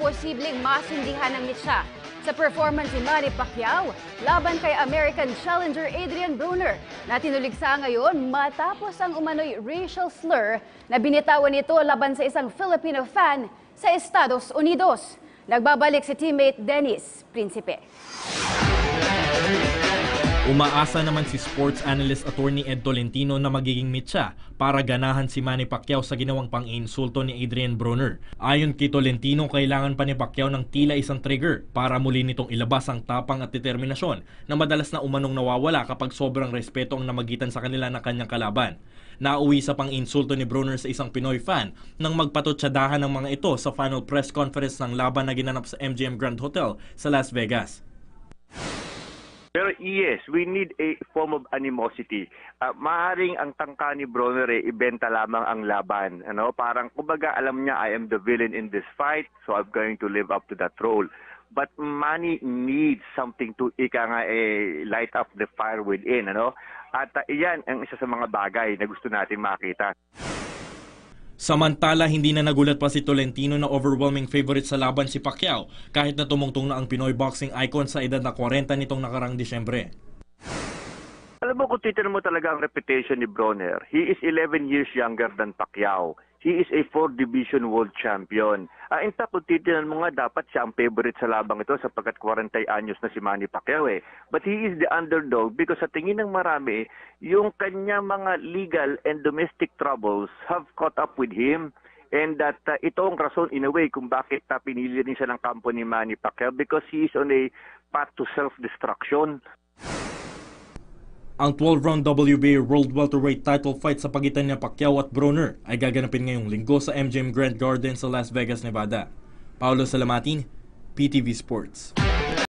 posibleng masindihan ng mitsa sa performance ni Manny Pacquiao laban kay American challenger Adrian Broner na tinuligsa ngayon matapos ang umano'y racial slur na binitawan nito laban sa isang Filipino fan sa Estados Unidos. Nagbabalik si teammate Dennis Principe. Umaasa naman si sports analyst attorney Ed Tolentino na magiging mitsa para ganahan si Manny Pacquiao sa ginawang pang-insulto ni Adrian Broner. Ayon kay Tolentino, kailangan pa ni Pacquiao ng tila isang trigger para muli nitong ilabas ang tapang at determinasyon na madalas na umanong nawawala kapag sobrang respeto ang namagitan sa kanila ng kanyang kalaban. Nauwi sa pang-insulto ni Broner sa isang Pinoy fan nang magpatutsadahan ng mga ito sa final press conference ng laban na ginanap sa MGM Grand Hotel sa Las Vegas. Pero yes, we need a form of animosity. Maaring ang tangka ni Broner ibenta lamang ang laban. Parang kumbaga alam niya, I am the villain in this fight, so I'm going to live up to that role. But Manny needs something to light up the fire within. At iyan ang isa sa mga bagay na gusto natin makita. Samantala, hindi na nagulat pa si Tolentino na overwhelming favorite sa laban si Pacquiao kahit na tumungtong na ang Pinoy boxing icon sa edad na 40 nitong nakarang Disyembre. Alam mo, kung titignan mo talaga ang reputation ni Broner, he is 11 years younger than Pacquiao. He is a 4-division world champion. In fact, kung titignan mo nga, dapat siya ang favorite sa labang ito sapagkat 40 anyos na si Manny Pacquiao But he is the underdog because sa tingin ng marami, yung kanya mga legal and domestic troubles have caught up with him. And that ito ang rason in a way kung bakit pinili rin siya ng kampo ni Manny Pacquiao because he is on a path to self-destruction. Ang 12-round WBA World Welterweight title fight sa pagitan ni Pacquiao at Broner ay gaganapin ngayong linggo sa MGM Grand Garden sa Las Vegas, Nevada. Paulo Salamatin, PTV Sports.